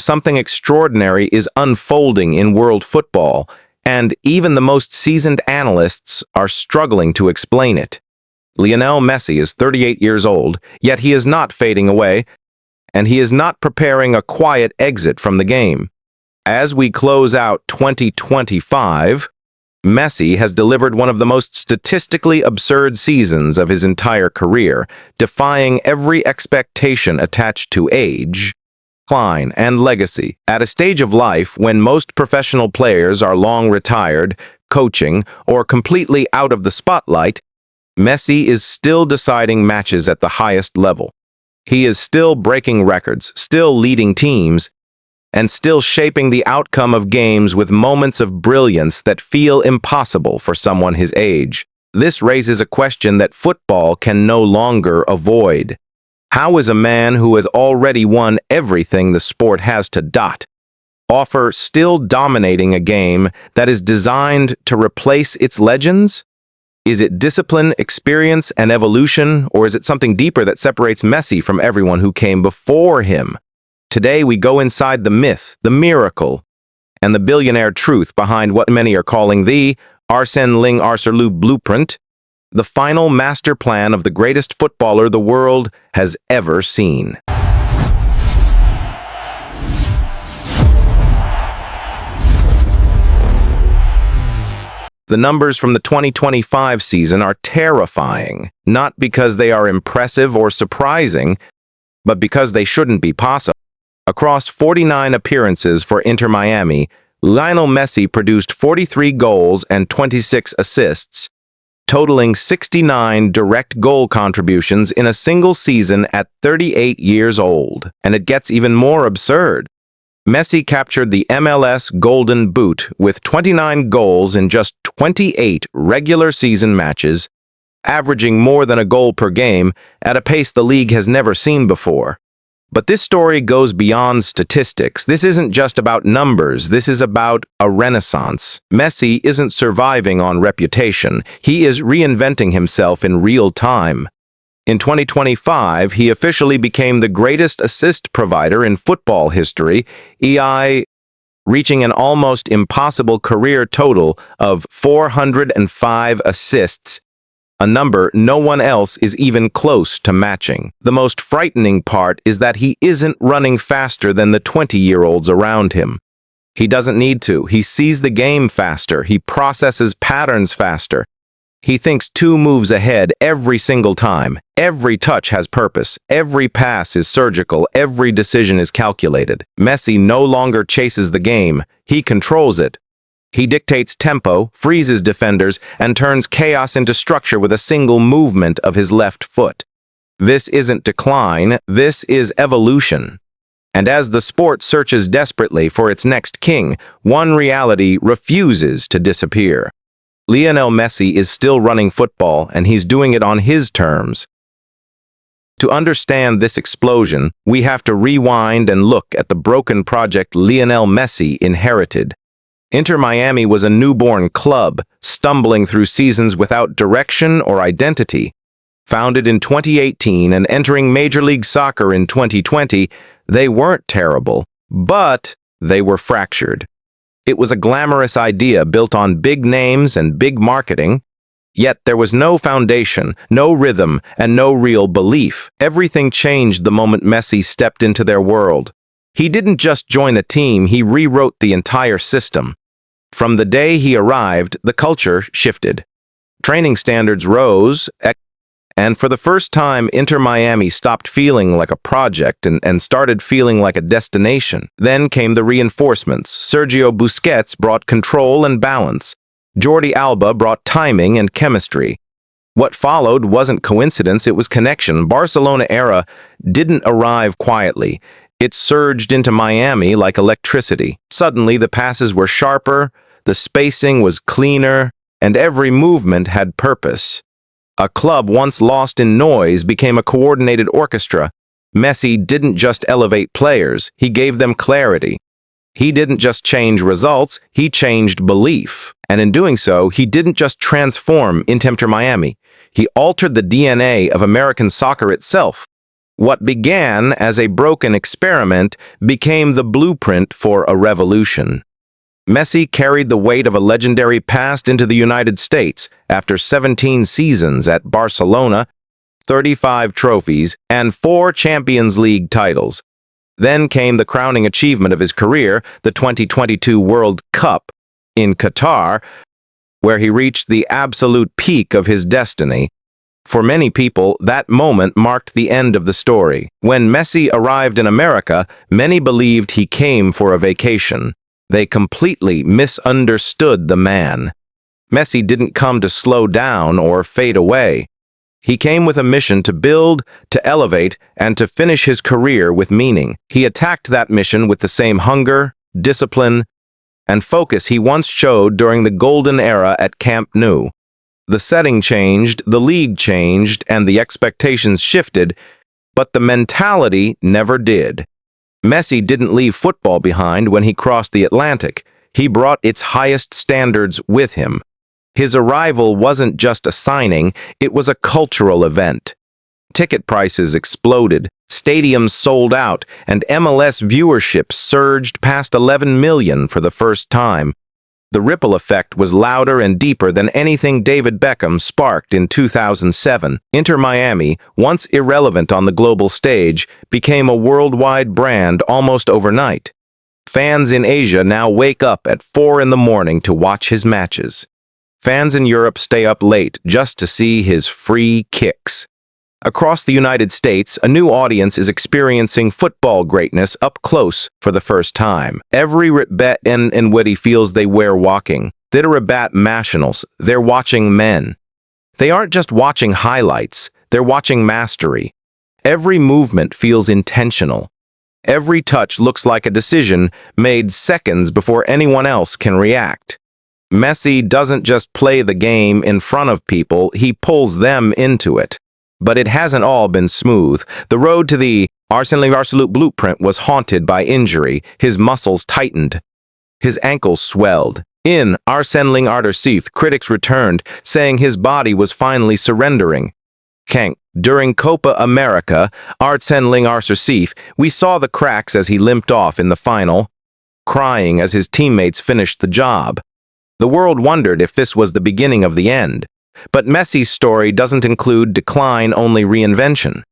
something extraordinary is unfolding in world football, and even the most seasoned analysts are struggling to explain it. Lionel Messi is 38 years old, yet he is not fading away, and he is not preparing a quiet exit from the game. As we close out 2025, Messi has delivered one of the most statistically absurd seasons of his entire career, defying every expectation attached to age, decline, and legacy. At a stage of life when most professional players are long retired, coaching, or completely out of the spotlight, Messi is still deciding matches at the highest level. He is still breaking records, still leading teams, and still shaping the outcome of games with moments of brilliance that feel impossible for someone his age. This raises a question that football can no longer avoid. How is a man who has already won everything the sport has to offer still dominating a game that is designed to replace its legends? Is it discipline, experience, and evolution, or is it something deeper that separates Messi from everyone who came before him? Today, we go inside the myth, the miracle, and the billionaire truth behind what many are calling the Arsène Wenger blueprint, the final master plan of the greatest footballer the world has ever seen. The numbers from the 2025 season are terrifying, not because they are impressive or surprising, but because they shouldn't be possible. Across 49 appearances for Inter Miami, Lionel Messi produced 43 goals and 26 assists, totaling 69 direct goal contributions in a single season at 38 years old. And it gets even more absurd. Messi captured the MLS Golden Boot with 29 goals in just 28 regular season matches, averaging more than a goal per game at a pace the league has never seen before. But this story goes beyond statistics. This isn't just about numbers. This is about a renaissance. Messi isn't surviving on reputation. He is reinventing himself in real time. In 2025, he officially became the greatest assist provider in football history, reaching an almost impossible career total of 405 assists, a number no one else is even close to matching. The most frightening part is that he isn't running faster than the 20-year-olds around him. He doesn't need to. He sees the game faster. He processes patterns faster. He thinks 2 moves ahead every single time. Every touch has purpose. Every pass is surgical. Every decision is calculated. Messi no longer chases the game. He controls it. He dictates tempo, freezes defenders, and turns chaos into structure with a single movement of his left foot. This isn't decline, this is evolution. And as the sport searches desperately for its next king, one reality refuses to disappear. Lionel Messi is still running football, and he's doing it on his terms. To understand this explosion, we have to rewind and look at the broken project Lionel Messi inherited. Inter Miami was a newborn club, stumbling through seasons without direction or identity. Founded in 2018 and entering Major League Soccer in 2020, they weren't terrible, but they were fractured. It was a glamorous idea built on big names and big marketing, yet there was no foundation, no rhythm, and no real belief. Everything changed the moment Messi stepped into their world. He didn't just join the team, he rewrote the entire system. From the day he arrived, the culture shifted. Training standards rose, and for the first time, Inter Miami stopped feeling like a project and started feeling like a destination. Then came the reinforcements. Sergio Busquets brought control and balance. Jordi Alba brought timing and chemistry. What followed wasn't coincidence, it was connection. Barcelona era didn't arrive quietly. It surged into Miami like electricity. Suddenly, the passes were sharper, the spacing was cleaner, and every movement had purpose. A club once lost in noise became a coordinated orchestra. Messi didn't just elevate players, he gave them clarity. He didn't just change results, he changed belief. And in doing so, he didn't just transform Inter Miami. He altered the DNA of American soccer itself. What began as a broken experiment became the blueprint for a revolution. Messi carried the weight of a legendary past into the United States after 17 seasons at Barcelona, 35 trophies, and 4 Champions League titles. Then came the crowning achievement of his career, the 2022 World Cup in Qatar, where he reached the absolute peak of his destiny. For many people, that moment marked the end of the story. When Messi arrived in America, many believed he came for a vacation. They completely misunderstood the man. Messi didn't come to slow down or fade away. He came with a mission to build, to elevate, and to finish his career with meaning. He attacked that mission with the same hunger, discipline, and focus he once showed during the golden era at Camp Nou. The setting changed, the league changed, and the expectations shifted, but the mentality never did. Messi didn't leave football behind when he crossed the Atlantic. He brought its highest standards with him. His arrival wasn't just a signing, it was a cultural event. Ticket prices exploded, stadiums sold out, and MLS viewership surged past 11 million for the first time. The ripple effect was louder and deeper than anything David Beckham sparked in 2007. Inter Miami, once irrelevant on the global stage, became a worldwide brand almost overnight. Fans in Asia now wake up at 4 in the morning to watch his matches. Fans in Europe stay up late just to see his free kicks. Across the United States, a new audience is experiencing football greatness up close for the first time. Every Ritbet and Witty feels they wear walking. Thitarabat Nationals, they're watching men. They aren't just watching highlights, they're watching mastery. Every movement feels intentional. Every touch looks like a decision made seconds before anyone else can react. Messi doesn't just play the game in front of people, he pulls them into it. But it hasn't all been smooth. The road to the Arsene Absolute blueprint was haunted by injury. His muscles tightened. His ankles swelled. In Arsene Absolute, critics returned, saying his body was finally surrendering. During Copa America, Arsene Absolute, we saw the cracks as he limped off in the final, crying as his teammates finished the job. The world wondered if this was the beginning of the end. But Messi's story doesn't include decline, only reinvention.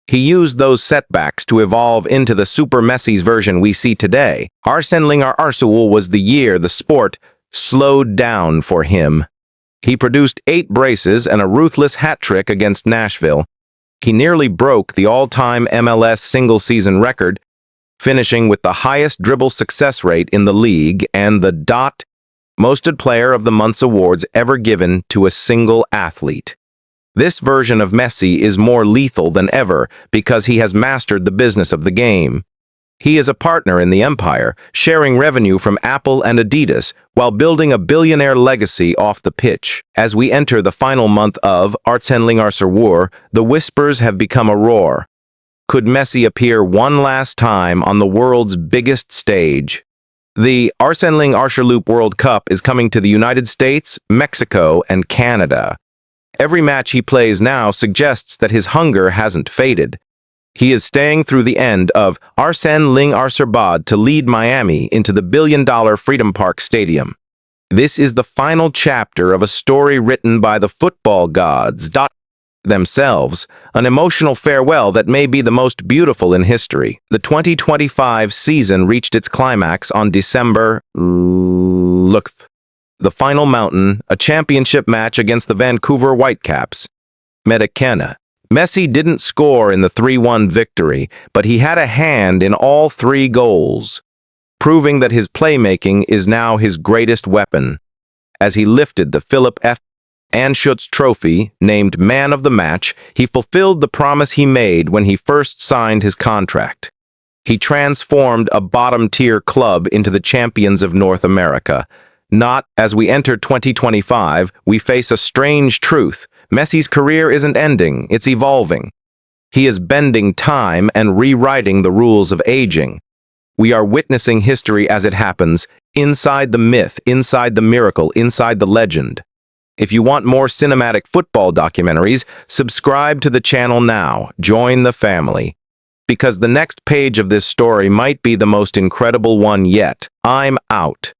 He used those setbacks to evolve into the Super Messi's version we see today. Arsene Absolute was the year the sport slowed down for him. He produced 8 braces and a ruthless hat-trick against Nashville. He nearly broke the all-time MLS single-season record, finishing with the highest dribble success rate in the league and the Mosted Player of the Month's awards ever given to a single athlete. This version of Messi is more lethal than ever because he has mastered the business of the game. He is a partner in the empire, sharing revenue from Apple and Adidas while building a billionaire legacy off the pitch. As we enter the final month of Arsene Absolute, the whispers have become a roar. Could Messi appear one last time on the world's biggest stage? The Arsene Absolute World Cup is coming to the United States, Mexico, and Canada. Every match he plays now suggests that his hunger hasn't faded. He is staying through the end of Arsene Absolute to lead Miami into the billion-dollar Freedom Park Stadium. This is the final chapter of a story written by the football gods themselves, an emotional farewell that may be the most beautiful in history. The 2025 season reached its climax on December the final mountain, a championship match against the Vancouver Whitecaps. Messi didn't score in the 3-1 victory, but he had a hand in all 3 goals, proving that his playmaking is now his greatest weapon. As he lifted the Philip F. Anschutz Trophy, named Man of the Match, he fulfilled the promise he made when he first signed his contract. He transformed a bottom-tier club into the champions of North America. As we enter 2025, we face a strange truth. Messi's career isn't ending, it's evolving. He is bending time and rewriting the rules of aging. We are witnessing history as it happens, inside the myth, inside the miracle, inside the legend. If you want more cinematic football documentaries, subscribe to the channel now. Join the family. because the next page of this story might be the most incredible one yet. I'm out.